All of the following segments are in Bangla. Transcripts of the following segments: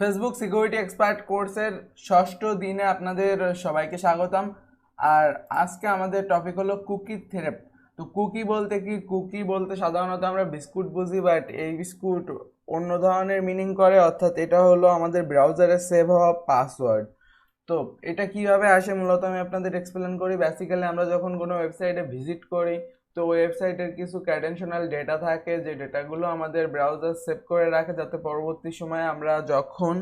ফেসবুক সিকিউরিটি এক্সপার্ট কোর্সের ষষ্ঠ দিনে আপনাদের সবাইকে স্বাগতম। আর আজকে আমাদের টপিক হলো কুকি থ্রেট। তো কুকি বলতে কি? কুকি বলতে সাধারণত আমরা বিস্কুট বুঝি, বাট এই বিস্কুট অন্য ধরনের মিনিং করে, অর্থাৎ এটা হলো আমাদের ব্রাউজারে সেভ হওয়া পাসওয়ার্ড। তো এটা কিভাবে আসে মূলত আমি আপনাদের এক্সপ্লেন করি। বেসিক্যালি আমরা যখন কোনো ওয়েবসাইটে ভিজিট করি, তো ওয়েবসাইটের কিছু ক্রেডেনশিয়াল ডেটা থাকে, যে ডেটাগুলো আমাদের ব্রাউজার সেভ করে রাখে, যাতে পরবর্তী সময়ে আমরা যখন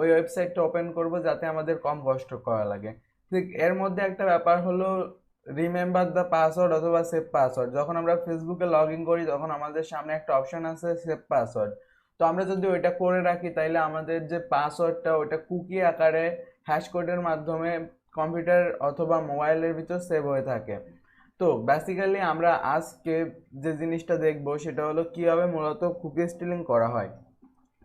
ওই ওয়েবসাইটটা ওপেন করব যাতে আমাদের কম কষ্ট করা লাগে। ঠিক এর মধ্যে একটা ব্যাপার হলো রিমেম্বার দ্য পাসওয়ার্ড অথবা সেভ পাসওয়ার্ড। যখন আমরা ফেসবুকে লগ ইন করি তখন আমাদের সামনে একটা অপশন আছে সেভ পাসওয়ার্ড। তো আমরা যদি ওইটা করে রাখি তাইলে আমাদের যে পাসওয়ার্ডটা ওইটা কুকি আকারে হ্যাশ কোডের মাধ্যমে কম্পিউটার অথবা মোবাইলের ভিতর সেভ হয়ে থাকে। তো বেসিক্যালি আমরা আজকে যে জিনিসটা দেখব সেটা হলো কিভাবে মূলত কুকি স্টিলিং করা হয়।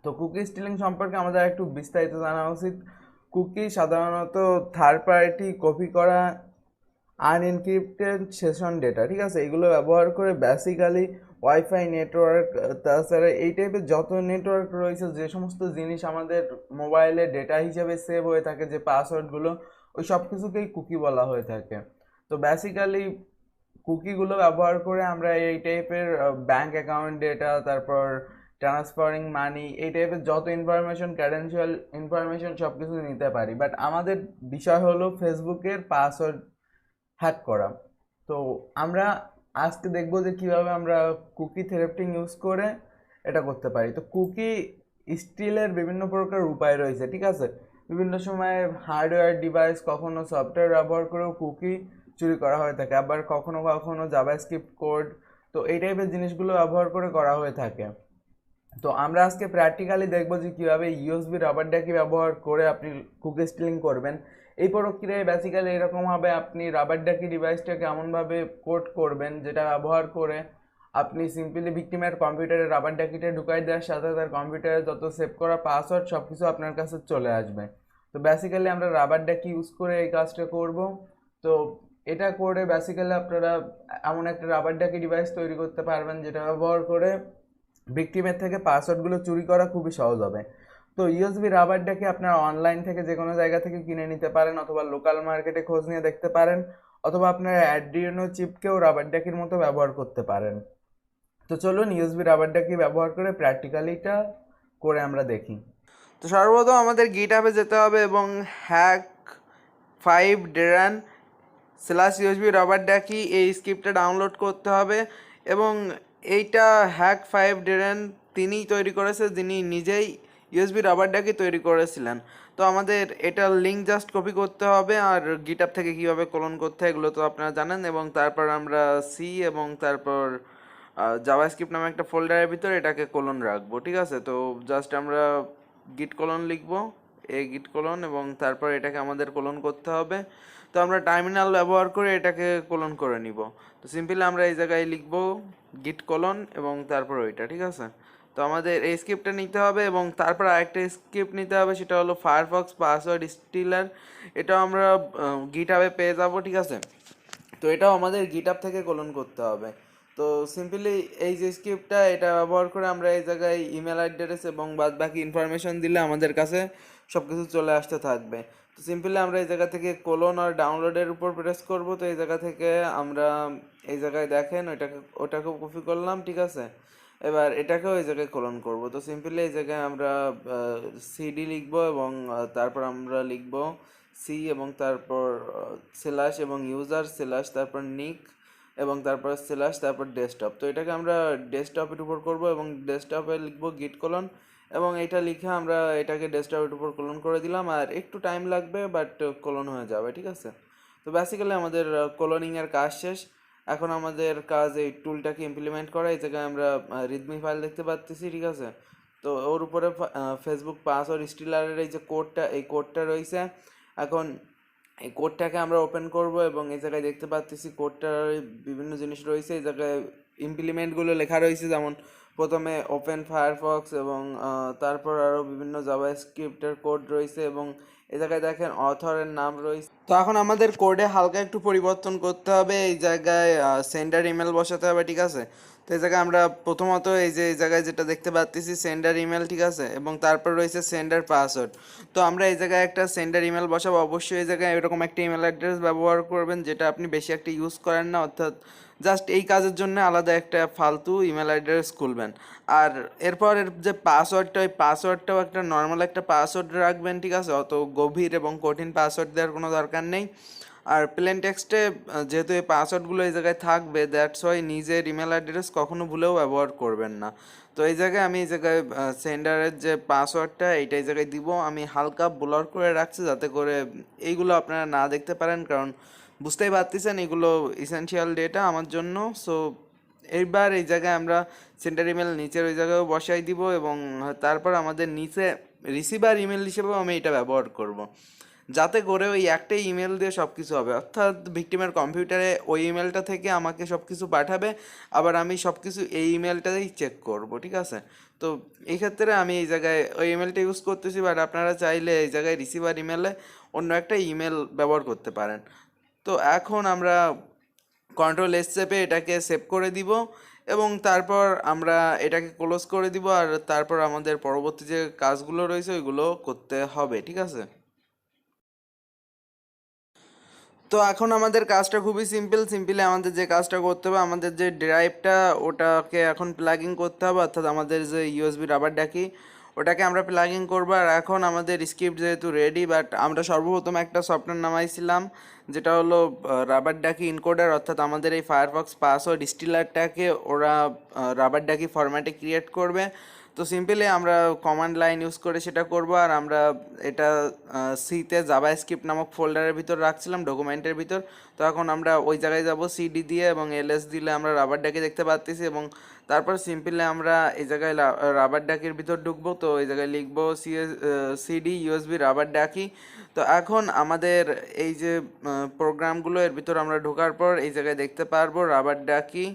তো কুকি স্টিলিং সম্পর্কে আমাদের একটু বিস্তারিত জানা উচিত। কুকি সাধারণত থার্ড পার্টি কপি করা আনএনক্রিপ্টেড সেশন ডেটা, ঠিক আছে, এগুলো ব্যবহার করে বেসিক্যালি ওয়াইফাই নেটওয়ার্ক, তাছাড়া এই টাইপের যত নেটওয়ার্ক রয়েছে, যে সমস্ত জিনিস আমাদের মোবাইলে ডেটা হিসেবে সেভ হয়ে থাকে, যে পাসওয়ার্ডগুলো, ওই সব কিছুকেই কুকি বলা হয়ে থাকে। তো বেসিক্যালি কুকিগুলো ব্যবহার করে আমরা এই টাইপের ব্যাংক অ্যাকাউন্ট ডেটা, তারপর ট্রান্সফারিং মানি, এই টাইপের যত ইনফরমেশন, ক্রেডেনশিয়াল ইনফরমেশন সব কিছু নিতে পারি। বাট আমাদের বিষয় হলো ফেসবুকের পাসওয়ার্ড হ্যাক করা। তো আমরা আজকে দেখবো যে কিভাবে আমরা কুকি থ্রেফটিং ইউজ করে এটা করতে পারি। তো কুকি স্টিলের বিভিন্ন প্রকার উপায় রয়েছে, ঠিক আছে। বিভিন্ন সময় হার্ডওয়্যার ডিভাইস, কখনো সফটওয়্যার ব্যবহার করেও কুকি চুরি করা হয়ে থাকে, আবার কখনো কখনো জাভাস্ক্রিপ্ট কোড, তো এই টাইপের জিনিসগুলো ব্যবহার করে করা হয়ে থাকে। তো আমরা আজকে প্র্যাকটিক্যালি দেখবো যে কীভাবে ইউএসবি রাবার ড্যাকি ব্যবহার করে আপনি কুকি স্টিলিং করবেন। এই প্রক্রিয়ায় বেসিক্যালি এরকম হবে, আপনি রাবার ড্যাকি ডিভাইসটাকে এমনভাবে কোড করবেন যেটা ব্যবহার করে আপনি সিম্পলি ভিক্টিমের কম্পিউটারে রাবার ড্যাকিটা ঢুকাই দেওয়ার সাথে তার কম্পিউটারে যত সেভ করা পাসওয়ার্ড সব কিছু আপনার কাছে চলে আসবে। তো বেসিক্যালি আমরা রাবার ড্যাকি ইউজ করে এই কাজটা করব। তো এটা করে বেসিক্যালি আপনারা এমন একটা রাবার ড্যাকি ডিভাইস তৈরি করতে পারবেন যেটা ব্যবহার করে ভিকটিমের থেকে পাসওয়ার্ডগুলো চুরি করা খুবই সহজ হবে। তো ইউএসবি রাবারটাকে আপনারা অনলাইন থেকে যে কোনো জায়গা থেকে কিনে নিতে পারেন, অথবা লোকাল মার্কেটে খোঁজ নিয়ে দেখতে পারেন, অথবা আপনারা অ্যাড্রিনো চিপকেও রাবারডাকির মতো ব্যবহার করতে পারেন। তো চলুন ইউএসবি রাবারডাকি ব্যবহার করে প্র্যাকটিক্যালিটা করে আমরা দেখি। তো সর্বপ্রথম আমাদের গিটহাবে যেতে হবে এবং hack5deran/USB রাবার ডাকি এই স্ক্রিপ্টটা ডাউনলোড করতে হবে। এবং এইটা hack5deran তিনিই তৈরি করেছে, যিনি নিজেই ইউএসবি রাবার ডাকি তৈরি করেছিলেন। তো আমাদের এটার লিঙ্ক জাস্ট কপি করতে হবে, আর গিটহাব থেকে কীভাবে ক্লোন করতে হয় এগুলো তো আপনারা জানেন। এবং তারপর আমরা সি এবং তারপর জাভাস্ক্রিপ্ট নামে একটা ফোল্ডারের ভিতরে এটাকে কোলন রাখবো, ঠিক আছে। তো জাস্ট আমরা গিট কোলন লিখবো, এই গিট কোলন, এবং তারপর এটাকে আমাদের কোলন করতে হবে। তো আমরা টার্মিনাল ব্যবহার করে এটাকে কোলন করে নিব। তো সিম্পলি আমরা এই জায়গায় লিখবো গিট কোলন এবং তারপর ওইটা, ঠিক আছে। তো আমাদের এই স্ক্রিপ্টটা নিতে হবে এবং তারপর আরেকটা স্ক্রিপ্ট নিতে হবে, সেটা হলো ফায়ারফক্স পাসওয়ার্ড স্টিলার। এটাও আমরা গিটহাবে পেয়ে যাব, ঠিক আছে। তো এটাও আমাদের গিটহাব থেকে কোলন করতে হবে। তো সিম্পলি এই যে স্ক্রিপ্টটা, এটা ব্যবহার করে আমরা এই জায়গায় ইমেল অ্যাড্রেস এবং বাদ বাকি ইনফরমেশন দিলে আমাদের কাছে সব কিছু চলে আসতে থাকবে। তো সিম্পলি আমরা এই জায়গা থেকে কোলন আর ডাউনলোডের উপর প্রেস করব। তো এই জায়গা থেকে আমরা এই জায়গায় দেখেন ওটাকেও কপি করলাম, ঠিক আছে। এবার এটাকেও এই জায়গায় কোলন করব। তো সিম্পলি এই জায়গায় আমরা সিডি লিখব এবং তারপর আমরা লিখব সি এবং তারপর স্ল্যাশ এবং ইউজার স্ল্যাশ তারপর নিক এবং তারপর স্ল্যাশ তারপর ডেস্কটপ। তো এটাকে আমরা ডেস্কটপের উপর করব এবং ডেস্কটপে লিখব গিট কোলন, এবং এটা লিখে আমরা এটাকে ডেস্কটপের উপর কোলন করে দিলাম। আর একটু টাইম লাগবে, বাট কোলন হয়ে যাবে, ঠিক আছে। তো বেসিক্যালি আমাদের কোলনিংয়ের কাজ শেষ। এখন আমাদের কাজ এই টুলটাকে ইমপ্লিমেন্ট করা। এই জায়গায় আমরা রিডমি ফাইল দেখতে পাচ্ছি, ঠিক আছে। তো ওর উপরে ফেসবুক পাসওয়ার্ড স্টিলারের এই যে কোডটা, এই কোডটা রয়েছে। এখন এই কোডটাকে আমরা ওপেন করব এবং এই জায়গায় দেখতে পাচ্ছি কোডটার বিভিন্ন জিনিস রয়েছে। এই জায়গায় ইমপ্লিমেন্টগুলো লেখা রয়েছে, যেমন প্রথমে ওপেন ফায়ারফক্স এবং তারপর আরও বিভিন্ন জাভা স্ক্রিপ্টের কোড রয়েছে এবং এই জায়গায় দেখেন অথরের নাম রয়েছে। তো এখন আমাদের কোডে হালকা একটু পরিবর্তন করতে হবে, এই জায়গায় সেন্ডার ইমেল বসাতে হবে, ঠিক আছে। তো এই জায়গায় আমরা প্রথমত এই জায়গায় যেটা দেখতে পাচ্ছি সেন্ডার ইমেল, ঠিক আছে, এবং তারপর রয়েছে সেন্ডার পাসওয়ার্ড। তো আমরা এই জায়গায় একটা সেন্ডার ইমেল বসাবো, অবশ্যই এই জায়গায় এরকম একটা ইমেল অ্যাড্রেস ব্যবহার করবেন যেটা আপনি বেশি একটা ইউজ করেন না, অর্থাৎ জাস্ট এই কাজের জন্য আলাদা একটা ফালতু ইমেল অ্যাড্রেস খুলবেন। আর এরপর এর যে পাসওয়ার্ডটা, ওই পাসওয়ার্ডটাও একটা নর্মাল একটা পাসওয়ার্ড রাখবেন, ঠিক আছে, অত গভীর এবং কঠিন পাসওয়ার্ড দেওয়ার কোনো দরকার নেই। আর প্লেন টেক্সটে যেহেতু এই পাসওয়ার্ডগুলো এই জায়গায় থাকবে, দ্যাটস ওয়াই নিজের ইমেল অ্যাড্রেস কখনো ভুলেও ব্যবহার করবেন না। তো এই জায়গায় আমি এই জায়গায় সেন্ডারের যে পাসওয়ার্ডটা এইটা এই জায়গায় দিব, আমি হালকা ব্লর করে রাখছি যাতে করে এইগুলো আপনারা না দেখতে পারেন, কারণ বুঝতেই পারতেছেন এগুলো ইসেনশিয়াল ডেটা আমার জন্য। সো এইবার এই জায়গায় আমরা সেন্টার ইমেল নিচের ওই জায়গায় বসাই দিব এবং তারপর আমাদের নিচে রিসিভার ইমেল হিসেবেও আমি এটা ব্যবহার করব, যাতে করে ওই একটাই ইমেল দিয়ে সব কিছু হবে, অর্থাৎ ভিক্টিমের কম্পিউটারে ওই ইমেলটা থেকে আমাকে সব কিছু পাঠাবে, আবার আমি সব কিছু এই ইমেলটাতেই চেক করব, ঠিক আছে। তো এই ক্ষেত্রে আমি এই জায়গায় ওই ইমেলটা ইউজ করতেছি, বাট আপনারা চাইলে এই জায়গায় রিসিভার ইমেলে অন্য একটা ইমেল ব্যবহার করতে পারেন। তো এখন আমরা কন্ট্রোল এস চেপে এটাকে সেভ করে দিব এবং তারপর আমরা এটাকে ক্লোজ করে দিব, আর তারপর আমাদের পরবর্তী যে কাজগুলো রয়েছে ওইগুলো করতে হবে, ঠিক আছে। তো এখন আমাদের কাজটা খুবই সিম্পলি আমাদের যে কাজটা করতে হবে, আমাদের যে ড্রাইভটা ওটাকে এখন প্লাগিং করতে হবে, অর্থাৎ আমাদের যে ইউএসবি রাবার ডাকি ওটাকে আমরা প্লাগিং করবো। আর এখন আমাদের স্ক্রিপ্ট যেহেতু রেডি, বাট আমরা সর্বপ্রথম একটা সফটওয়্যার নামাইছিলাম যেটা হলো রাবার ডাকি ইনকোডার, অর্থাৎ আমাদের এই ফায়ারফক্স পাসওয়ার্ড স্টিলারটাকে ওরা রাবার ডাকি ফরম্যাটে ক্রিয়েট করবে। তো সিম্পলি আমরা কমান্ড লাইন ইউজ করে সেটা করব, আর আমরা এটা সিতে জাভা স্ক্রিপ্ট নামক ফোল্ডারের ভিতর রাখছিলাম ডকুমেন্টের ভিতর। তো এখন আমরা ওই জায়গায় যাব সিডি দিয়ে এবং এলএস দিলে আমরা রাবার ডাকি দেখতে পাচ্ছি, এবং তারপর সিম্পলি আমরা এই জায়গায় রাবার ডাকির ভিতর ঢুকবো। তো এই জায়গায় লিখবো সিডি ইউএসবি রাবার ডাকি। তো এখন আমাদের এই যে প্রোগ্রামগুলো এর ভিতর আমরা ঢোকার পর এই জায়গায় দেখতে পারবো রাবার ডাকি,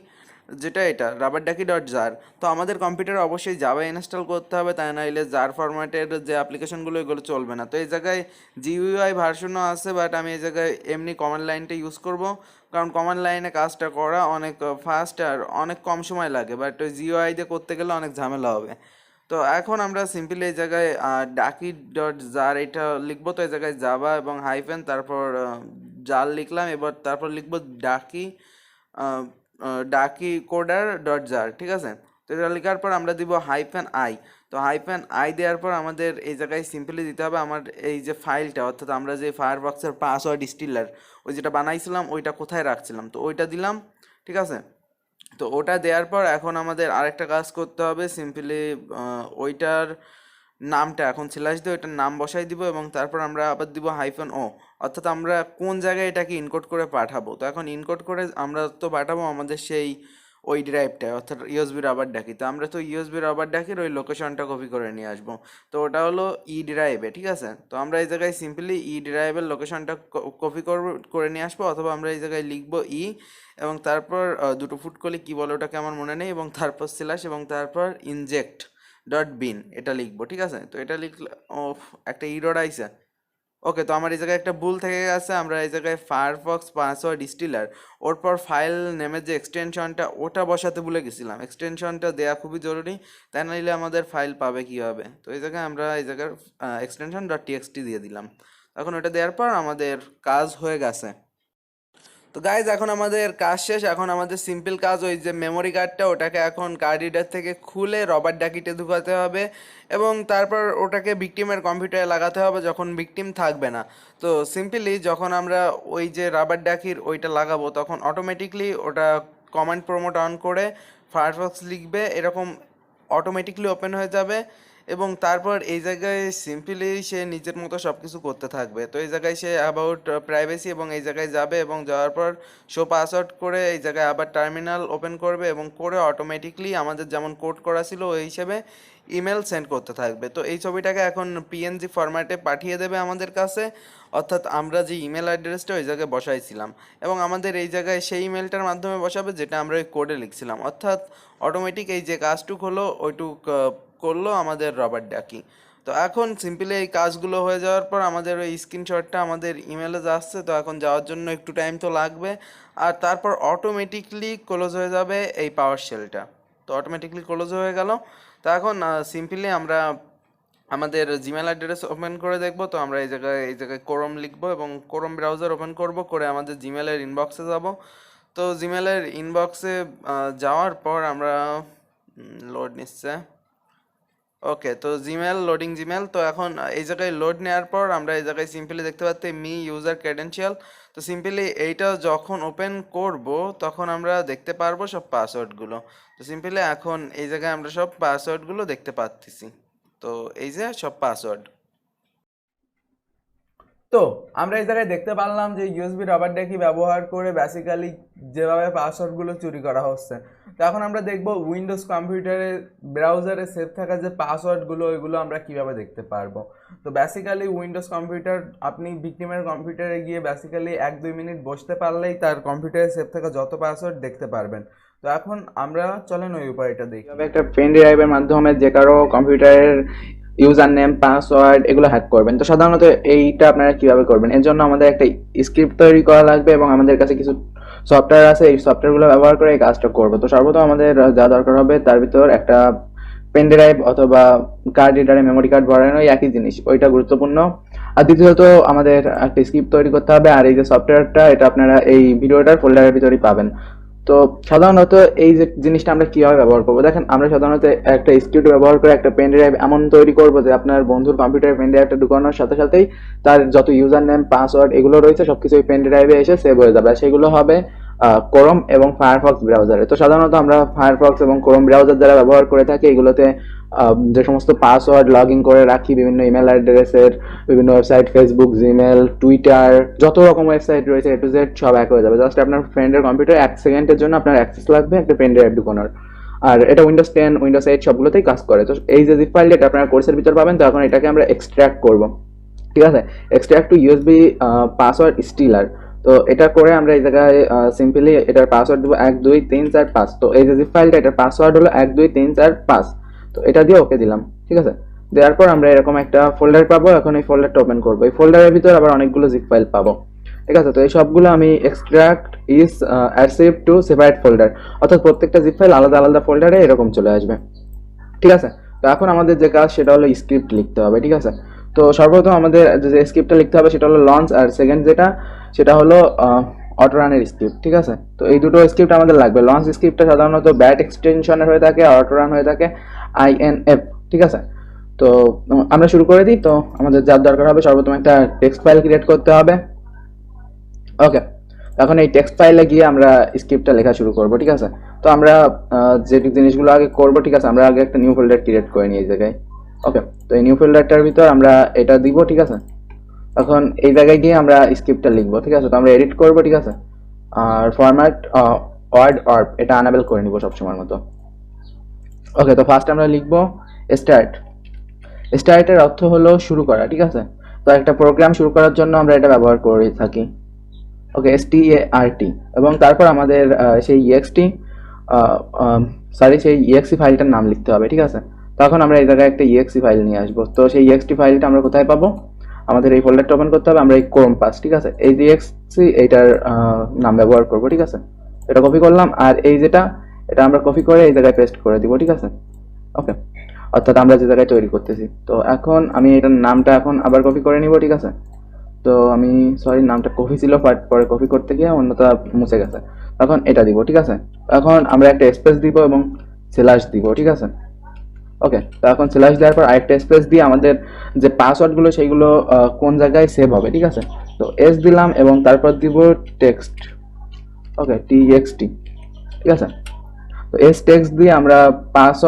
যেটা এটা রাবার ডাকি ডট জার। তো আমাদের কম্পিউটারে অবশ্যই জাভা ইনস্টল করতে হবে, তাই নাইলে জার ফরম্যাটের যে অ্যাপ্লিকেশনগুলো এগুলো চলবে না। তো এই জায়গায় জিইউআই ভার্সনও আছে, বাট আমি এই জায়গায় এমনি কমান্ড লাইনটা ইউজ করব, কারণ কমান্ড লাইনে কাজটা করা অনেক ফাস্ট আর অনেক কম সময় লাগে, বাট ওই জিইউআই দিয়ে করতে গেলে অনেক ঝামেলা হবে। তো এখন আমরা সিম্পলি এই জায়গায় ডাকি ডট জার এটা লিখবো। তো এই জায়গায় জাভা এবং হাইফেন তারপর জার লিখলাম, এবার তারপর লিখবো ডাকি ডাকি কোডার ডট জার, ঠিক আছে। তো এটা লেখার পর আমরা দিব হাইফেন আই। তো হাইফেন আই দেওয়ার পর আমাদের এই জায়গায় সিম্পলি দিতে হবে আমার এই যে ফাইলটা, অর্থাৎ আমরা যে ফায়ারফক্সের পাসওয়ার্ড স্টিলার ওই যেটা বানাইছিলাম ওইটা কোথায় রাখছিলাম, তো ওইটা দিলাম, ঠিক আছে। তো ওটা দেওয়ার পর এখন আমাদের আরেকটা কাজ করতে হবে, সিম্পলি ওইটার নামটা এখন স্ল্যাশ দিয়ে ওইটার নাম বসাই দিব এবং তারপর আমরা আবার দিব হাইফেন ও, অর্থাৎ আমরা কোন জায়গায় এটাকে ইনকোড করে পাঠাবো। তো এখন ইনকোড করে আমরা তো পাঠাবো আমাদের সেই ওই ড্রাইভটায়, অর্থাৎ ইউএসবি রাবার ডাকি। তো আমরা তো ইউএসবি রাবার ডাকির ওই লোকেশনটা কপি করে নিয়ে আসবো। তো ওটা হলো ই ড্রাইভে, ঠিক আছে। তো আমরা এই জায়গায় সিম্পলি ই ড্রাইভের লোকেশনটা কপি করে নিয়ে আসবো, অথবা আমরা এই জায়গায় লিখবো ই এবং তারপর দুটো ফুট করলে কী বলে ওটাকে আমার মনে নেই, এবং তারপর স্ল্যাশ এবং তারপর ইনজেক্ট ডট বিন এটা লিখবো, ঠিক আছে। তো এটা লিখলে ও একটা ইরর আইসে। ওকে, তো আমার এই জায়গায় একটা ভুল থেকে গেছে, আমরা এই জায়গায় ফায়ারফক্স পাসওয়ার্ড স্টিলার ওর পর ফাইল নেমের যে এক্সটেনশনটা ওটা বসাতে ভুলে গেছিলাম। এক্সটেনশনটা দেওয়া খুবই জরুরি, তাই নাইলে আমাদের ফাইল পাবে কীভাবে। তো এই জায়গায় আমরা এই জায়গার এক্সটেনশন ডট টিএক্সটি দিয়ে দিলাম। এখন ওটা দেওয়ার পর আমাদের কাজ হয়ে গেছে। তো গাইজ এখন আমাদের কাজ শেষ। এখন আমাদের সিম্পল কাজ ওই যে মেমোরি কার্ডটা ওটাকে এখন কার্ড রিডার থেকে খুলে রবার ডাকিতে ঢুকাতে হবে এবং তারপর ওটাকে ভিকটিমের কম্পিউটারে লাগাতে হবে যখন ভিকটিম থাকবে না। তো সিম্পলি যখন আমরা ওই যে রাবার ডাকির ওইটা লাগাবো তখন অটোমেটিকলি ওটা কমান্ড প্রমোট অন করে ফায়ারফক্স লিখবে, এরকম অটোমেটিকলি ওপেন হয়ে যাবে এবং তারপর এই জায়গায় সিম্পলি সে নিজের মতো সব কিছু করতে থাকবে। তো এই জায়গায় সে অ্যাবাউট প্রাইভেসি এবং এই জায়গায় যাবে এবং যাওয়ার পর শো পাসওয়ার্ড করে এই জায়গায় আবার টার্মিনাল ওপেন করবে এবং করে অটোমেটিকলি আমাদের যেমন কোড করা ছিল ওই হিসেবে ইমেল সেন্ড করতে থাকবে। তো এই ছবিটাকে এখন পিএনজি ফরম্যাটে পাঠিয়ে দেবে আমাদের কাছে, অর্থাৎ আমরা যে ইমেল অ্যাড্রেসটা ওই জায়গায় বসাইছিলাম, এবং আমাদের এই জায়গায় সেই ইমেলটার মাধ্যমে বসাবে যেটা আমরা ওই কোডে লিখছিলাম, অর্থাৎ অটোমেটিক এই যে কাজটুক হলো ওইটুক করলো আমাদের রবার্ট ডাকি। তো এখন সিম্পলি এই কাজগুলো হয়ে যাওয়ার পর আমাদের ওই স্ক্রিনশটটা আমাদের ইমেলে যাচ্ছে, তো এখন যাওয়ার জন্য একটু টাইম তো লাগবে, আর তারপর অটোমেটিকলি ক্লোজ হয়ে যাবে এই পাওয়ার শেলটা। তো অটোমেটিকলি ক্লোজ হয়ে গেল। তো এখন সিম্পলি আমরা আমাদের জিমেল অ্যাড্রেস ওপেন করে দেখব। তো আমরা এই জায়গায় ক্রোম লিখবো এবং ক্রোম ব্রাউজার ওপেন করব, করে আমাদের জিমেলের ইনবক্সে যাব। তো জিমেলের ইনবক্সে যাওয়ার পর আমরা লোড নিচ্ছে। ওকে, তো জিমেল লোডিং জিমেল। তো এখন এই জায়গায় লোড নেওয়ার পর আমরা এই জায়গায় সিম্পলি দেখতে পাচ্ছি মি ইউজার ক্রেডেনশিয়াল। তো সিম্পলি এইটা যখন ওপেন করব তখন আমরা দেখতে পারবো সব পাসওয়ার্ডগুলো। তো সিম্পলি এখন এই জায়গায় আমরা সব পাসওয়ার্ডগুলো দেখতে পাচ্ছি। তো এই যে সব পাসওয়ার্ড। তো আমরা এই জায়গায় দেখতে পারলাম যে ইউএসবি রবার্ট ডাকি ব্যবহার করে বেসিক্যালি যেভাবে পাসওয়ার্ডগুলো চুরি করা হচ্ছে। তো এখন আমরা দেখব উইন্ডোজ কম্পিউটারে ব্রাউজারে সেভ থাকা যে পাসওয়ার্ডগুলো ওইগুলো আমরা কিভাবে দেখতে পারবো। তো বেসিক্যালি উইন্ডোজ কম্পিউটার আপনি ভিকটিমের কম্পিউটারে গিয়ে বেসিক্যালি 1-2 মিনিট বসতে পারলেই তার কম্পিউটারে সেভ থাকা যত পাসওয়ার্ড দেখতে পারবেন। তো এখন আমরা চলেন ওই উপায়টা দেখি। একটা পেন ড্রাইভের মাধ্যমে যে কারো কম্পিউটারের ইউজার নেম পাসওয়ার্ড এগুলো হ্যাক করবেন। তো সাধারণত এইটা আপনারা কিভাবে করবেন, এর জন্য আমাদের একটা স্ক্রিপ্ট তৈরি করা লাগবে এবং আমাদের কাছে কিছু সফটওয়্যার আছে, এই সফটওয়্যারগুলো ব্যবহার করে এই কাজটা করবো। তো সর্বপ্রথম আমাদের যা দরকার হবে তার ভিতর একটা পেন ড্রাইভ অথবা কার্ড রিডারে মেমোরি কার্ড ভরানো, একই জিনিস, ওইটা গুরুত্বপূর্ণ। আর দ্বিতীয়ত আমাদের একটা স্ক্রিপ্ট তৈরি করতে হবে, আর এই যে সফটওয়্যারটা এটা আপনারা এই ভিডিওটার ফোল্ডারের ভিতরেই পাবেন। তো সাধারণত এই যে জিনিসটা আমরা কিভাবে ব্যবহার করবো, দেখেন আমরা সাধারণত একটা স্ক্রিপ্ট ব্যবহার করে একটা পেন ড্রাইভ এমন তৈরি করবো যে আপনার বন্ধুর কম্পিউটারে পেন ড্রাইভটা ঢুকানোর সাথে সাথেই তার যত ইউজার নেম পাসওয়ার্ড এগুলো রয়েছে সবকিছু ওই পেন ড্রাইভে এসে সেভ হয়ে যাবে। সেগুলো হবে ক্রোম এবং ফায়ারফক্স ব্রাউজারে। তো সাধারণত আমরা ফায়ারফক্স এবং ক্রোম ব্রাউজার দ্বারা ব্যবহার করে থাকি। এগুলোতে যে সমস্ত পাসওয়ার্ড লগ ইন করে রাখি বিভিন্ন ইমেল অ্যাড্রেসের, বিভিন্ন ওয়েবসাইট, ফেসবুক, জিমেল, টুইটার, যত রকম ওয়েবসাইট রয়েছে এ টু জেড সব এক হয়ে যাবে। জাস্ট আপনার ফ্রেন্ডের কম্পিউটার 1 সেকেন্ডের জন্য আপনার অ্যাক্সেস লাগবে একটা পেন ড্রাইভ ঢুকানোর। আর এটা উইন্ডোজ 10, উইন্ডোজ 8 সবগুলোতেই কাজ করে। তো এই যে জিপ ফাইলটা এটা আপনার কোর্সের ভিতর পাবেন। তো এখন এটাকে আমরা এক্সট্র্যাক্ট করব, ঠিক আছে, extract to USB password stealer. তো এটা করে আমরা এই জায়গায় সিম্পলি এটার পাসওয়ার্ড দেবো 1 2 3 4 5। তো এই যে জিপ ফাইলটা এটার পাসওয়ার্ড হলো 1 2 3 4 5। তো এটা দিয়ে ওকে দিলাম, ঠিক আছে। দেওয়ার পর আমরা এরকম একটা ফোল্ডার পাবো। এখন এই ফোল্ডারটা ওপেন করবো, এই ফোল্ডারের ভিতর আবার অনেকগুলো জিপ ফাইল পাবো, ঠিক আছে। তো এই সবগুলো আমি এক্সট্রাক্ট ইজ অ্যাসেভ টু সেপারেট ফোল্ডার, অর্থাৎ প্রত্যেকটা জিপ ফাইল আলাদা আলাদা ফোল্ডারে এরকম চলে আসবে, ঠিক আছে। তো এখন আমাদের যে কাজ সেটা হলো স্ক্রিপ্ট লিখতে হবে, ঠিক আছে। তো সর্বপ্রথম আমাদের যে স্ক্রিপ্টটা লিখতে হবে সেটা হলো লঞ্চ, আর সেকেন্ড সেটা হলো অটো রানের স্ক্রিপ্ট, ঠিক আছে। তো এই দুটো স্ক্রিপ্ট আমাদের লাগবে। লঞ্চ স্ক্রিপ্টটা সাধারণত ব্যাট এক্সটেনশনের হয়ে থাকে, আর অটো রান হয়ে থাকে INF, ঠিক আছে। তো আমরা শুরু করে দিই। তো আমাদের যার দরকার হবে সর্বপ্রথম একটা টেক্সট ফাইল ক্রিয়েট করতে হবে। ওকে, এখন এই টেক্সট ফাইলে গিয়ে আমরা স্ক্রিপ্টটা লেখা শুরু করব, ঠিক আছে। তো আমরা যে জিনিসগুলো আগে করব, ঠিক আছে, আমরা আগে একটা নিউ ফোল্ডার ক্রিয়েট করে নিই এই জায়গায়। ওকে, তো এই নিউ ফোল্ডারটার ভিতর আমরা এটা দিব, ঠিক আছে। এখন এই জায়গায় গিয়ে আমরা স্ক্রিপ্টটা লিখবো, ঠিক আছে। তো আমরা এডিট করব, ঠিক আছে। আর ফরম্যাট ওয়ার্ড অর্ব এটা আনএবল করে নিব সবসময়ের মতো। ওকে, তো ফার্স্ট আমরা লিখবো স্টার্ট। স্টার্টের অর্থ হলো শুরু করা, ঠিক আছে। তো একটা প্রোগ্রাম শুরু করার জন্য আমরা এটা ব্যবহার করে থাকি। ওকে, START, এবং তারপর আমাদের সেই exe ফাইলটার নাম লিখতে হবে, ঠিক আছে। তখন আমরা এই জায়গায় একটা exe ফাইল নিয়ে আসবো। তো সেই exe ফাইলটা আমরা কোথায় পাবো, আমাদের এই ফোল্ডারটা ওপেন করতে হবে, আমরা এই ক্রোম পাস, ঠিক আছে, এই যে exe এইটার নাম ব্যবহার করব, ঠিক আছে। এটা কপি করলাম, আর এই যেটা এটা আমরা কপি করে এই জায়গায় পেস্ট করে দিব, ঠিক আছে। ওকে, অর্থাৎ আমরা যে জায়গায় তৈরি করতেছি। তো এখন আমি এটার নামটা এখন আবার কপি করে নিব, ঠিক আছে। তো আমি নামটা কপি ছিল, বাট পরে কপি করতে গিয়ে অন্যটা মুছে গেছে। এখন এটা দিব, ঠিক আছে। এখন আমরা একটা স্পেস দিব এবং স্ল্যাশ দিব, ঠিক আছে। ওকে, তো এখন স্ল্যাশ দেওয়ার পর আরেকটা স্পেস দিয়ে আমাদের যে পাসওয়ার্ডগুলো সেইগুলো কোন জায়গায় সেভ হবে, ঠিক আছে। তো S দিলাম এবং তারপর দিব টেক্সট, ওকে, TXT, ঠিক আছে। তো S টেক্সট দিয়ে আমরা পাস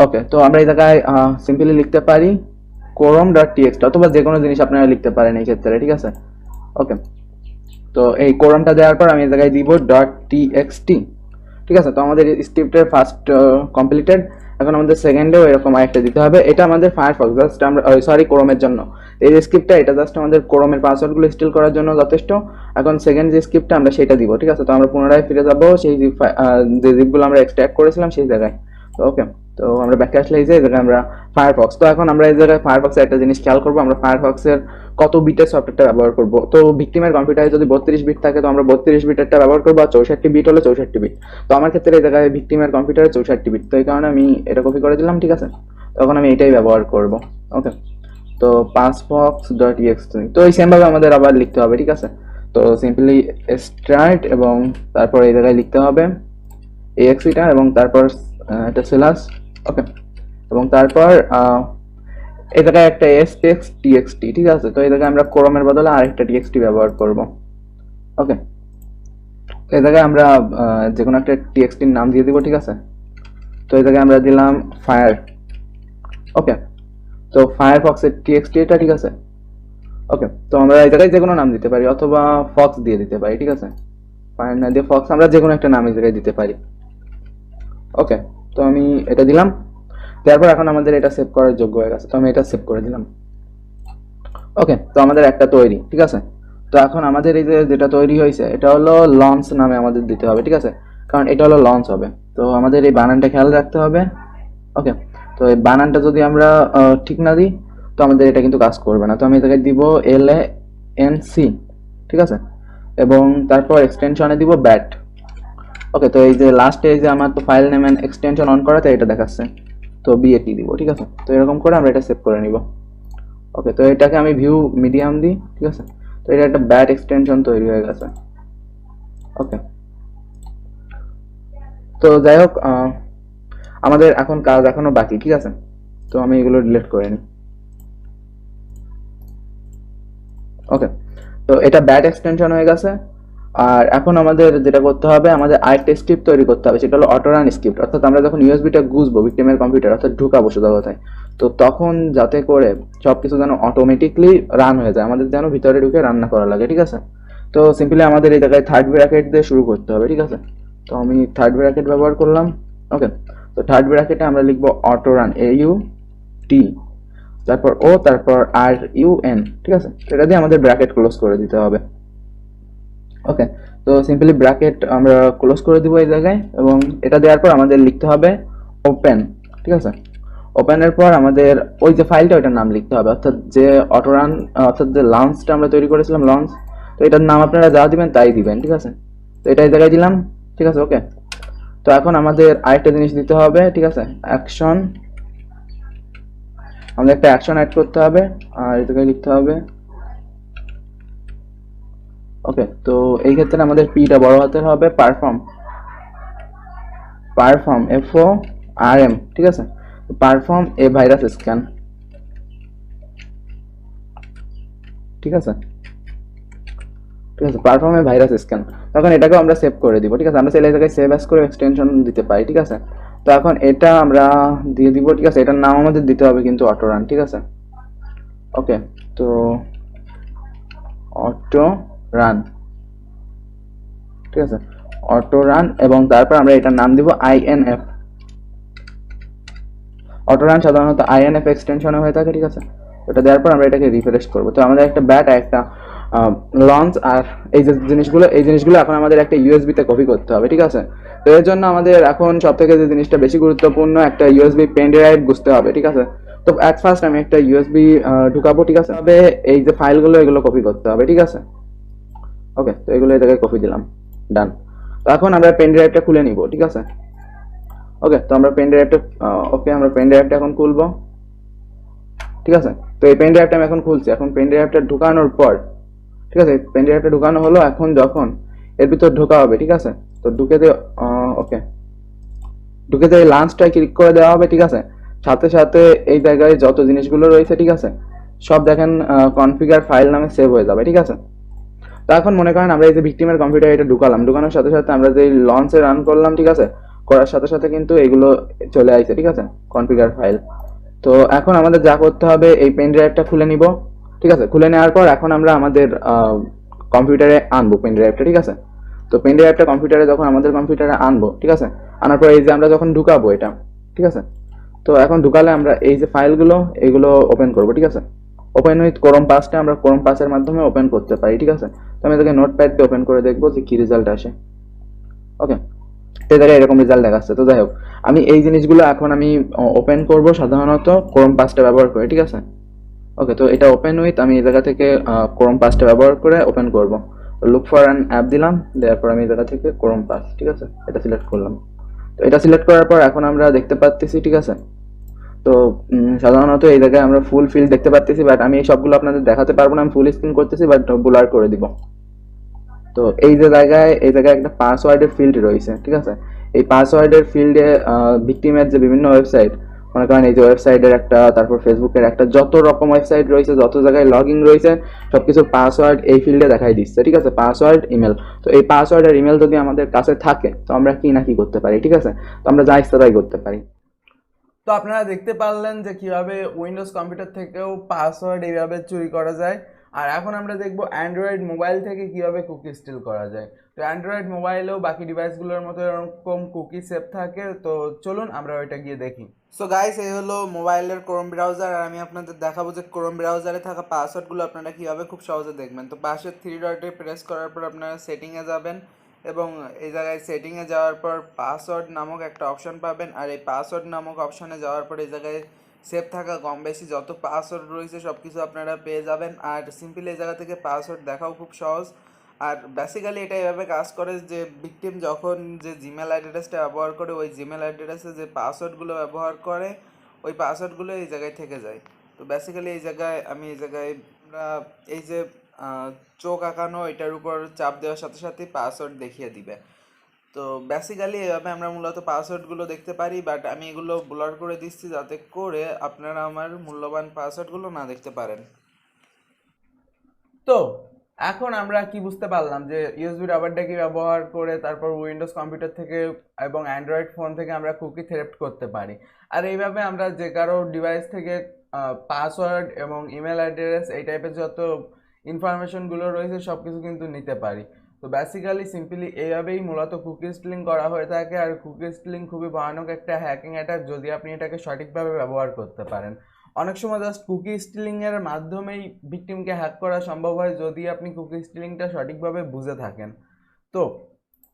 ওকে, তো আমরা এই জায়গায় সিম্পলি লিখতে পারি quorum.txt, অথবা যে কোনো জিনিস আপনারা লিখতে পারেন এই ক্ষেত্রে, ঠিক আছে। ওকে, তো এই quorumটা দেওয়ার পর আমি এই জায়গায় দিব .txt, ঠিক আছে। তো আমাদের স্ক্রিপ্টের ফার্স্ট কমপ্লিটেড। এখন আমাদের সেকেন্ডেও এরকম আরেকটা দিতে হবে। এটা আমাদের ফায়ারফক্স জাস্ট আমরা সরি ক্রোমের জন্য। এই যে স্ক্রিপ্টটা এটা জাস্ট আমাদের ক্রোমের পাসওয়ার্ডগুলো স্টিল করার জন্য যথেষ্ট। এখন সেকেন্ড যে স্ক্রিপ্টটা আমরা সেটা দিব, ঠিক আছে। তো আমরা পুনরায় ফিরে যাব সেই যে জিপগুলো আমরা এক্সট্রাক্ট করেছিলাম সেই জায়গায়। তো ওকে, তো আমরা ব্যাকে আসলে এই জায়গায় আমরা ফায়ারফক্স। তো এখন আমরা এই জায়গায় ফায়ারফক্সের একটা জিনিস খেয়াল করবো, আমরা ফায়ারফক্সের কত বিটের সফটওয়্যারটা ব্যবহার করব। তো ভিকটিমের কম্পিউটারে যদি 32 বিট থাকে তো আমরা 32 বিটেরটা ব্যবহার করবো, আর 64 বিট হলে 64 বিট। তো আমার ক্ষেত্রে এই জায়গায় ভিকটিমের কম্পিউটারে 64 বিট, তো এই কারণে আমি এটা কপি করে দিলাম, ঠিক আছে। তখন আমি এটাই ব্যবহার করব। ওকে, তো passbox.ext, তো এই সেম ভাবে আমাদের আবার লিখতে হবে, ঠিক আছে। তো সিম্পলি স্টার্ট এবং তারপর এই জায়গায় লিখতে হবে axটা এবং তারপর এটা স্ল্যাশ। ওকে, এবং তারপর এই জায়গায় একটা txt, ঠিক আছে। তো এই জায়গায় আমরা ক্রোমের বদলে আরেকটা txt ব্যবহার করব। ওকে, এই জায়গায় আমরা যে কোনো একটা txt নাম দিয়ে দিব, ঠিক আছে। তো এই জায়গায় আমরা দিলাম ফায়ার। ওকে, তো ফায়ারফক্সের txt এটা, ঠিক আছে। ওকে, তো আমরা এই জায়গায় যে কোনো নাম দিতে পারি অথবা ফক্স দিয়ে দিতে পারি, ঠিক আছে। ফায়ার না দিয়ে ফক্স, আমরা যে কোনো একটা নাম এই জায়গায় দিতে পারি। ওকে, তো আমি এটা দিলাম। তারপর এখন আমাদের এটা সেভ করার যোগ্য হয়ে গেছে, তো আমি এটা সেভ করে দিলাম। ওকে, তো আমাদের একটা তৈরি, ঠিক আছে। তো এখন আমাদের এই যে যেটা তৈরি হয়েছে এটা হলো লঞ্চ নামে আমাদের দিতে হবে, ঠিক আছে, কারণ এটা হলো লঞ্চ হবে। তো আমাদের এই বানানটা খেয়াল রাখতে হবে। ওকে, তো এই বানানটা যদি আমরা ঠিক না দিই তো আমাদের এটা কিন্তু কাজ করবে না। তো আমি এটাকে দিব LANC, ঠিক আছে, এবং তারপর এক্সটেনশনে দিব ব্যাট। ওকে, তো এই যে লাস্টে এই যে আমার তো file name and extension on করাতে এটা দেখাচ্ছে, তো BAT দিব, ঠিক আছে। তো এরকম করে আমরা এটা সেভ করে নিব। ওকে, তো এটাকে আমি ভিউ মিডিয়াম দিই, ঠিক আছে। তো এটা একটা ব্যাট এক্সটেনশন তৈরি হয়ে গেছে। ওকে, তো যাই হোক, আমাদের এখন কাজ এখনো বাকি, ঠিক আছে। তো আমি এগুলো ডিলিট করে নিই। ওকে, তো এটা ব্যাট এক্সটেনশন হয়ে গেছে। আর এখন আমাদের যেটা করতে হবে, আমাদের আরেকটা স্ক্রিপ্ট তৈরি করতে হবে, সেটা হলো অটো রান স্ক্রিপ্ট। অর্থাৎ আমরা যখন ইউএসবিটা গুজবো ভিকটিমের কম্পিউটার, অর্থাৎ ঢুকাবো সোজা কথায়, তো তখন যাতে করে সবকিছু যেন অটোমেটিকলি রান হয়ে যায়, আমাদের যেন ভিতরে ঢুকে রান্না করা লাগে, ঠিক আছে। তো সিম্পলি আমাদের এই জায়গায় থার্ড ব্র্যাকেট দিয়ে শুরু করতে হবে, ঠিক আছে। তো আমি থার্ড ব্র্যাকেট ব্যবহার করলাম। ওকে, তো থার্ড ব্র্যাকেটে আমরা লিখবো অটো রান, AUT, তারপর ও, তারপর RUN, ঠিক আছে। এটা দিয়ে আমাদের ব্র্যাকেট ক্লোজ করে দিতে হবে। ওকে, তো সিম্পলি ব্র্যাকেট আমরা ক্লোজ করে দিব এই জায়গায়, এবং এটা দেওয়ার পর আমাদের লিখতে হবে ওপেন, ঠিক আছে। ওপেনের পর আমাদের ওই যে ফাইলটা ওইটার নাম লিখতে হবে, অর্থাৎ যে অটোরান, অর্থাৎ যে লঞ্চটা আমরা তৈরি করেছিলাম লঞ্চ, তো এটার নাম আপনারা যা দিবেন তাই দিবেন, ঠিক আছে। তো এটা এই জায়গায় দিলাম, ঠিক আছে। ওকে, তো এখন আমাদের আরেকটা জিনিস দিতে হবে, ঠিক আছে, অ্যাকশন। আমাদের একটা অ্যাকশন অ্যাড করতে হবে, আর এই জায়গায় লিখতে হবে। ওকে, তো এই ক্ষেত্রে আমাদের পিটা বড় হাতের হবে, পারফর্ম, FORM, ঠিক আছে। পারফর্ম এ ভাইরাস স্ক্যান, ঠিক আছে, ঠিক আছে, পারফর্ম এ ভাইরাস স্ক্যান। তখন এটাকেও আমরা সেভ করে দিব, ঠিক আছে। আমরা চাইলে এই জায়গায় সেভ অ্যাজ করে এক্সটেনশন দিতে পারি, ঠিক আছে। তো এখন এটা আমরা দিয়ে দিব, ঠিক আছে। এটার নাম আমাদের দিতে হবে কিন্তু অটো রান, ঠিক আছে। ওকে, তো অটো রান, ঠিক আছে, অটো রান, এবং তারপর আমরা এটার নাম দিব INF। অটো রান সাধারণত INF এক্সটেনশনে হয়ে থাকে, ঠিক আছে। ওটা দেওয়ার পর আমরা এটাকে রিফ্রেশ করবো। তো আমাদের একটা ব্যাট আর একটা লঞ্চ, আর এই যে জিনিসগুলো এখন আমাদের একটা ইউএসবি তে কপি করতে হবে, ঠিক আছে। তো এর জন্য আমাদের এখন সব থেকে যে জিনিসটা বেশি গুরুত্বপূর্ণ, একটা ইউএসবি পেন ড্রাইভ বুঝতে হবে, ঠিক আছে। তো অ্যাট ফার্স্ট আমি একটা ইউএসবি ঢুকাবো, ঠিক আছে। তবে এই যে ফাইলগুলো এগুলো কপি করতে হবে, ঠিক আছে। ওকে, তো এগুলো এই জায়গায় কপি দিলাম, ডান। তো এখন আমরা পেন ড্রাইভটা খুলে নিব, ঠিক আছে। ওকে, তো আমরা পেন ড্রাইভটা এখন খুলবো, ঠিক আছে। তো এই পেন ড্রাইভটা আমি এখন খুলছি। এখন পেন ড্রাইভটা ঢুকানোর পর, ঠিক আছে, পেন ড্রাইভটা ঢুকানো হলো। এখন যখন এর ভিতর ঢোকা হবে, ঠিক আছে, তো ঢুকে এই লাঞ্চটায় ক্লিক করে দেওয়া হবে, ঠিক আছে। সাথে সাথে এই জায়গায় যত জিনিসগুলো রয়েছে, ঠিক আছে, সব দেখেন কনফিগার ফাইল নামে সেভ হয়ে যাবে, ঠিক আছে। তো এখন মনে করেন আমরা এই যে ভিকটিমের কম্পিউটার এটা ঢুকানোর সাথে সাথে আমরা যে লঞ্চে রান করলাম, ঠিক আছে, করার সাথে সাথে কিন্তু এগুলো চলে আসছে, ঠিক আছে, কনফিগার ফাইল। তো এখন আমাদের যা করতে হবে, এই পেন ড্রাইভটা খুলে নিব, ঠিক আছে। খুলে নেওয়ার পর এখন আমরা আমাদের কম্পিউটারে আনবো পেন ড্রাইভটা, ঠিক আছে। তো পেন ড্রাইভটা কম্পিউটারে যখন আমাদের কম্পিউটারে আনবো, ঠিক আছে, আনার পর এই যে আমরা যখন ঢুকাবো এটা, ঠিক আছে, তো এখন ঢুকালে আমরা এই যে ফাইলগুলো এগুলো ওপেন করব, ঠিক আছে। ওপেন উইথ ক্রোম পাসটা আমরা ক্রোম পাসের মাধ্যমে ওপেন করতে পারি, ঠিক আছে। তো আমি এটাকে নোটপ্যাড দিয়ে ওপেন করে দেখবো যে কি রেজাল্ট আসে। ওকে, এই জায়গায় এরকম রেজাল্ট দেখাচ্ছে। তো যাই হোক, আমি এই জিনিসগুলো এখন আমি ওপেন করব সাধারণত ক্রোম পাসটা ব্যবহার করে, ঠিক আছে। ওকে, তো এটা ওপেন উইথ আমি এই জায়গা থেকে ক্রোম পাসটা ব্যবহার করে ওপেন করব। লুক ফর অ্যান অ্যাপ দিলাম, দেওয়ার পর আমি এই জায়গা থেকে ক্রোম পাস, ঠিক আছে, এটা সিলেক্ট করলাম। তো এটা সিলেক্ট করার পর এখন আমরা দেখতে পাচ্ছি, ঠিক আছে। তো সাধারণত এই জায়গায় আমরা ফুল ফিল্ড দেখতে পাচ্ছি, বাট আমি এই সবগুলো আপনাদের দেখাতে পারবো না, আমি ফুল স্ক্রিন করতেছি, বাট ব্লার করে দিব। তো এই যে জায়গায় এই জায়গায় একটা পাসওয়ার্ডের ফিল্ড রয়েছে, ঠিক আছে। এই পাসওয়ার্ডের ফিল্ডে ভিকটিমের যে বিভিন্ন ওয়েবসাইট, মনে করেন এই যে ওয়েবসাইটের একটা, তারপর ফেসবুকের একটা, যত রকম ওয়েবসাইট রয়েছে, যত জায়গায় লগ ইন রয়েছে, সবকিছু পাসওয়ার্ড এই ফিল্ডে দেখাই দিচ্ছে, ঠিক আছে। Password, email. তো এই পাসওয়ার্ড আর ইমেল যদি আমাদের কাছে থাকে তো আমরা কি না কি করতে পারি, ঠিক আছে। তো আমরা যা ইচ্ছা তাই করতে পারি। তো আপনারা দেখতে পারলেন যে কিভাবে উইন্ডোজ কম্পিউটার থেকেও পাসওয়ার্ড এইভাবে চুরি করা যায়। আর এখন আমরা দেখব অ্যান্ড্রয়েড মোবাইল থেকে কিভাবে কুকি স্টিল করা যায়। তো অ্যান্ড্রয়েড মোবাইলেও বাকি ডিভাইসগুলোর মতো এরকম কুকি সেভ থাকে। তো চলুন আমরা ওইটা গিয়ে দেখি। সো গাইস, এই হলো মোবাইলের ক্রোম ব্রাউজার, আর আমি আপনাদের দেখাবো যে ক্রোম ব্রাউজারে থাকা পাসওয়ার্ডগুলো আপনারা কীভাবে খুব সহজে দেখবেন। তো পাশে 3 ডটে প্রেস করার পর আপনারা সেটিংয়ে যাবেন, এবং এই জায়গায় সেটিংয়ে যাওয়ার পর পাসওয়ার্ড নামক একটা অপশন পাবেন। আর এই পাসওয়ার্ড নামক অপশনে যাওয়ার পর এই জায়গায় সেভ থাকা কম বেশি যত পাসওয়ার্ড রয়েছে সব কিছু আপনারা পেয়ে যাবেন। আর সিম্পলি এই জায়গা থেকে পাসওয়ার্ড দেখাও খুব সহজ। আর বেসিক্যালি এটা এভাবে কাজ করে যে ভিকটিম যখন যে জিমেল অ্যাড্রেসটা ব্যবহার করে, ওই জিমেল অ্যাড্রেসে যে পাসওয়ার্ডগুলো ব্যবহার করে ওই পাসওয়ার্ডগুলো এই জায়গায় থেকে যায়। তো বেসিক্যালি এই জায়গায় আমি এই জায়গায় আমরা এই যে চোখ আঁকানো এটার উপর চাপ দেওয়ার সাথে সাথেই পাসওয়ার্ড দেখিয়ে দিবে। তো বেসিক্যালি এভাবে আমরা মূলত পাসওয়ার্ডগুলো দেখতে পারি, বাট আমি এগুলো ব্লার করে দিচ্ছি যাতে করে আপনারা আমার মূল্যবান পাসওয়ার্ডগুলো না দেখতে পারেন। তো এখন আমরা কি বুঝতে পারলাম যে ইউএসবি রাবার ড্যাকি ব্যবহার করে তারপর উইন্ডোজ কম্পিউটার থেকে এবং অ্যান্ড্রয়েড ফোন থেকে আমরা কুকি থ্রেফট করতে পারি। আর এইভাবে আমরা যে কারো ডিভাইস থেকে পাসওয়ার্ড এবং ইমেল অ্যাড্রেস এই টাইপের যত ইনফরমেশনগুলো রয়েছে সব কিছু কিন্তু নিতে পারি। তো বেসিক্যালি সিম্পলি এইভাবেই মূলত কুকি স্টিলিং করা হয়ে থাকে। আর কুকি স্টিলিং খুবই ভয়ানক একটা হ্যাকিং অ্যাটাক যদি আপনি এটাকে সঠিকভাবে ব্যবহার করতে পারেন। অনেক সময় জাস্ট কুকি স্টিলিংয়ের মাধ্যমেই ভিকটিমকে হ্যাক করা সম্ভব হয় যদি আপনি কুকি স্টিলিংটা সঠিকভাবে বুঝে থাকেন। তো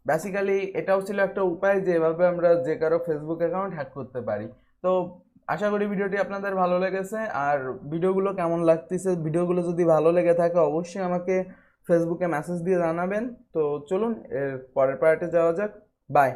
বেসিক্যালি এটাও ছিল একটা উপায় যে এভাবে আমরা যে কারো ফেসবুক অ্যাকাউন্ট হ্যাক করতে পারি। তো আশা করি ভিডিওটি আপনাদের ভালো লেগেছে। আর ভিডিওগুলো কেমন লাগতেছে, ভিডিওগুলো যদি ভালো লেগে থাকে অবশ্যই আমাকে ফেসবুকে মেসেজ দিয়ে জানাবেন। তো চলুন এর পরের পার্টে যাওয়া যাক। বাই।